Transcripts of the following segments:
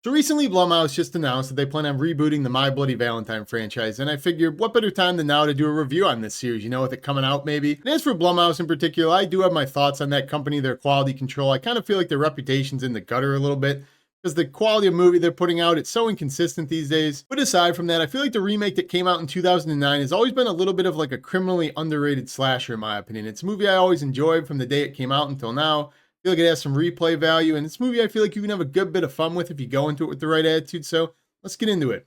So recently, Blumhouse just announced that they plan on rebooting the My Bloody Valentine franchise, and I figured what better time than now to do a review on this series, with it coming out maybe. And as for Blumhouse in particular, I do have my thoughts on that company, their quality control. I kind of feel like their reputation's in the gutter a little bit, because the quality of movie they're putting out, it's so inconsistent these days. But aside from that, I feel like the remake that came out in 2009 has always been a little bit of like a criminally underrated slasher in my opinion. It's a movie I always enjoyed from the day it came out until now. I feel like it has some replay value, and this movie I feel like you can have a good bit of fun with if you go into it with the right attitude. So let's get into it.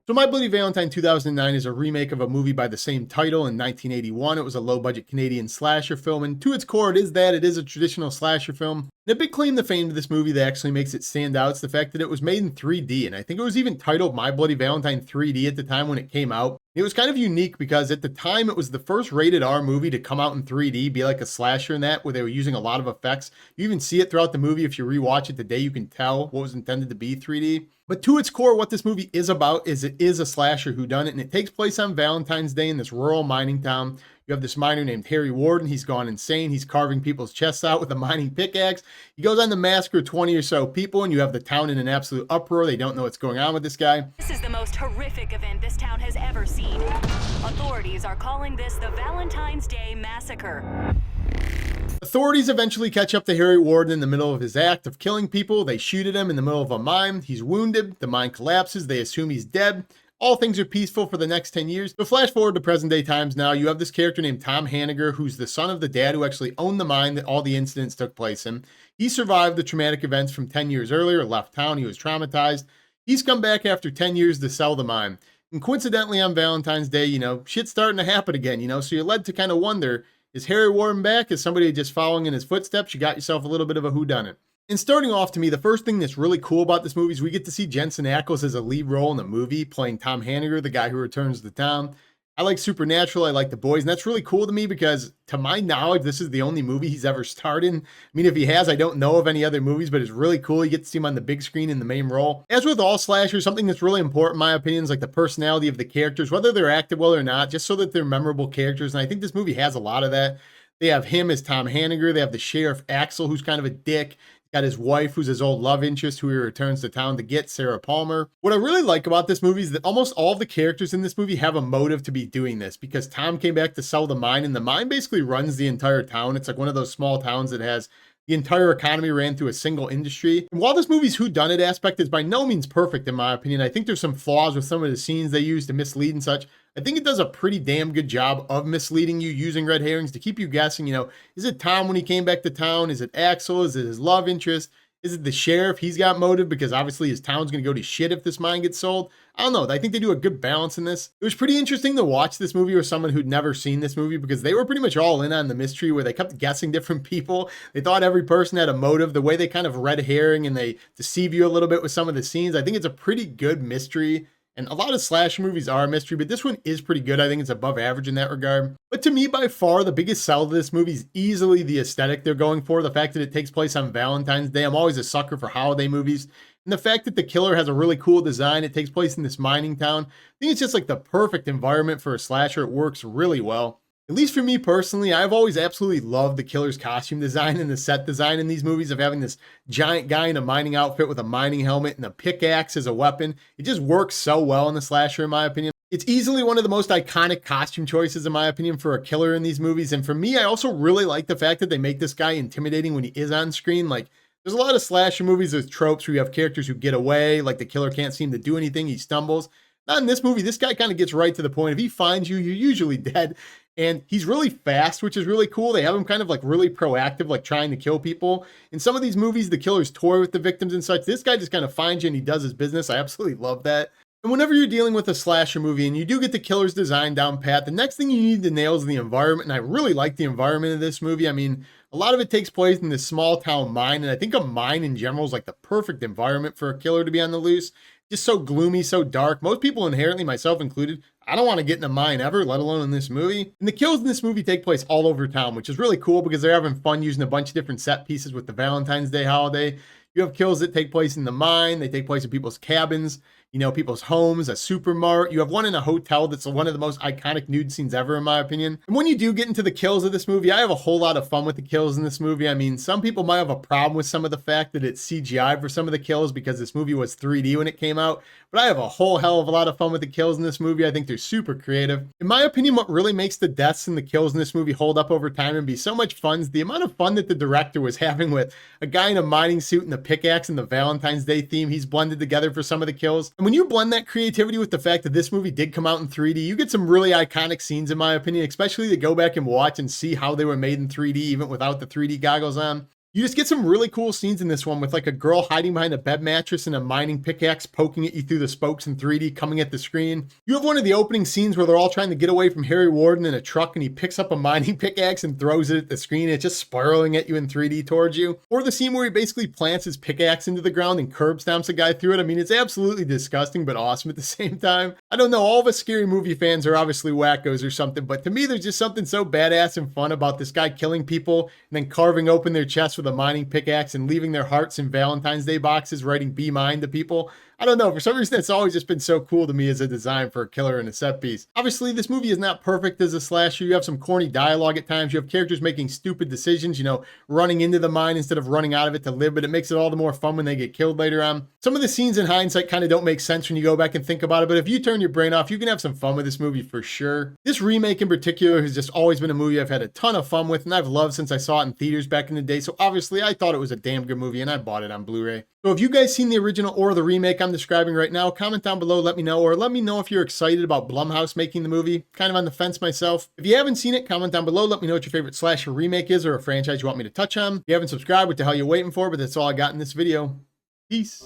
So My Bloody Valentine 2009 is a remake of a movie by the same title in 1981. It was a low-budget Canadian slasher film, and to its core, it is a traditional slasher film. And a big claim to fame to this movie that actually makes it stand out is the fact that it was made in 3D, and I think it was even titled My Bloody Valentine 3D at the time when it came out. It was kind of unique because at the time it was the first rated R movie to come out in 3D, be like a slasher in that, where they were using a lot of effects. You even see it throughout the movie. If you rewatch it today, you can tell what was intended to be 3D. But to its core, what this movie is about is it is a slasher whodunit, and it takes place on Valentine's Day in this rural mining town. You have this miner named Harry Warden. He's gone insane. He's carving people's chests out with a mining pickaxe. He goes on to massacre 20 or so people, and you have the town in an absolute uproar. They don't know what's going on with this guy. This is the most horrific event this town has ever seen. Authorities are calling this the Valentine's Day Massacre. Authorities eventually catch up to Harry Warden in the middle of his act of killing people. They shoot at him in the middle of a mine. He's wounded. The mine collapses. They assume he's dead. All things are peaceful for the next 10 years. So flash forward to present day times now. You have this character named Tom Hanniger, who's the son of the dad who actually owned the mine that all the incidents took place in. He survived the traumatic events from 10 years earlier, left town. He was traumatized. He's come back after 10 years to sell the mine. And coincidentally on Valentine's Day, shit's starting to happen again, so you're led to kind of wonder, is Harry Warden back? Is somebody just following in his footsteps? You got yourself a little bit of a whodunit. And starting off, to me, the first thing that's really cool about this movie is we get to see Jensen Ackles as a lead role in the movie, playing Tom Hanniger, the guy who returns to town. I like Supernatural. I like The Boys. And that's really cool to me because, to my knowledge, this is the only movie he's ever starred in. I mean, if he has, I don't know of any other movies, but it's really cool. You get to see him on the big screen in the main role. As with all slashers, something that's really important, in my opinion, is like the personality of the characters, whether they're acted well or not, just so that they're memorable characters. And I think this movie has a lot of that. They have him as Tom Hanniger. They have the sheriff, Axel, who's kind of a dick. Got his wife, who's his old love interest, who he returns to town to get, Sarah Palmer. What I really like about this movie is that almost all of the characters in this movie have a motive to be doing this, because Tom came back to sell the mine, and the mine basically runs the entire town. It's like one of those small towns that has the entire economy ran through a single industry. And while this movie's whodunit aspect is by no means perfect, in my opinion, I think there's some flaws with some of the scenes they use to mislead and such. I think it does a pretty damn good job of misleading you, using red herrings to keep you guessing, is it Tom when he came back to town? Is it Axel? Is it his love interest? Is it the sheriff? He's got motive because obviously his town's going to go to shit if this mine gets sold. I don't know. I think they do a good balance in this. It was pretty interesting to watch this movie with someone who'd never seen this movie, because they were pretty much all in on the mystery, where they kept guessing different people. They thought every person had a motive. The way they kind of red herring and they deceive you a little bit with some of the scenes. I think it's a pretty good mystery. And a lot of slasher movies are a mystery, but this one is pretty good. I think it's above average in that regard. But to me, by far, the biggest sell to this movie is easily the aesthetic they're going for. The fact that it takes place on Valentine's Day. I'm always a sucker for holiday movies. And the fact that the killer has a really cool design. It takes place in this mining town. I think it's just like the perfect environment for a slasher. It works really well. At least for me personally, I've always absolutely loved the killer's costume design and the set design in these movies, of having this giant guy in a mining outfit with a mining helmet and a pickaxe as a weapon. It just works so well in the slasher, in my opinion. It's easily one of the most iconic costume choices, in my opinion, for a killer in these movies. And for me, I also really like the fact that they make this guy intimidating when he is on screen. Like, there's a lot of slasher movies with tropes where you have characters who get away, like the killer can't seem to do anything, he stumbles. Not in this movie. This guy kind of gets right to the point. If he finds you, you're usually dead. And he's really fast, which is really cool. They have him kind of like really proactive, like trying to kill people. In some of these movies, the killers toy with the victims and such. This guy just kind of finds you and he does his business. I absolutely love that. And whenever you're dealing with a slasher movie and you do get the killer's design down pat, the next thing you need to nail is the environment. And I really like the environment of this movie. I mean, a lot of it takes place in this small town mine. And I think a mine in general is like the perfect environment for a killer to be on the loose. Just so gloomy, so dark. Most people inherently, myself included, I don't want to get in a mine ever, let alone in this movie. And the kills in this movie take place all over town, which is really cool because they're having fun using a bunch of different set pieces with the Valentine's Day holiday. You have kills that take place in the mine. They take place in people's cabins. you know, people's homes, a supermarket. You have one in a hotel that's one of the most iconic nude scenes ever, in my opinion. And when you do get into the kills of this movie, I have a whole lot of fun with the kills in this movie. I mean, some people might have a problem with some of the fact that it's CGI for some of the kills because this movie was 3D when it came out, but I have a whole hell of a lot of fun with the kills in this movie. I think they're super creative. In my opinion, what really makes the deaths and the kills in this movie hold up over time and be so much fun is the amount of fun that the director was having with a guy in a mining suit and the pickaxe and the Valentine's Day theme he's blended together for some of the kills. And when you blend that creativity with the fact that this movie did come out in 3D, you get some really iconic scenes, in my opinion, especially to go back and watch and see how they were made in 3D even without the 3D goggles on. You just get some really cool scenes in this one with like a girl hiding behind a bed mattress and a mining pickaxe poking at you through the spokes in 3D coming at the screen. You have one of the opening scenes where they're all trying to get away from Harry Warden in a truck and he picks up a mining pickaxe and throws it at the screen. It's just spiraling at you in 3D towards you. Or the scene where he basically plants his pickaxe into the ground and curb stomps a guy through it. I mean, it's absolutely disgusting but awesome at the same time. I don't know, all of us scary movie fans are obviously wackos or something, but to me there's just something so badass and fun about this guy killing people and then carving open their chest with a mining pickaxe and leaving their hearts in Valentine's Day boxes writing "Be Mine" to people. I don't know, for some reason it's always just been so cool to me as a design for a killer and a set piece. Obviously this movie is not perfect as a slasher. You have some corny dialogue at times. You have characters making stupid decisions, you know, running into the mine instead of running out of it to live, but it makes it all the more fun when they get killed later on. Some of the scenes in hindsight kind of don't make sense when you go back and think about it, but if you turn your brain off, you can have some fun with this movie for sure. This remake in particular has just always been a movie I've had a ton of fun with and I've loved since I saw it in theaters back in the day, so obviously I thought it was a damn good movie and I bought it on Blu-ray. So if you guys seen the original or the remake I'm describing right now, comment down below, let me know, or let me know if you're excited about Blumhouse making the movie. Kind of on the fence myself. If you haven't seen it, comment down below, let me know what your favorite slasher remake is or a franchise you want me to touch on. If you haven't subscribed, what the hell are you waiting for? But that's all I got in this video. Peace.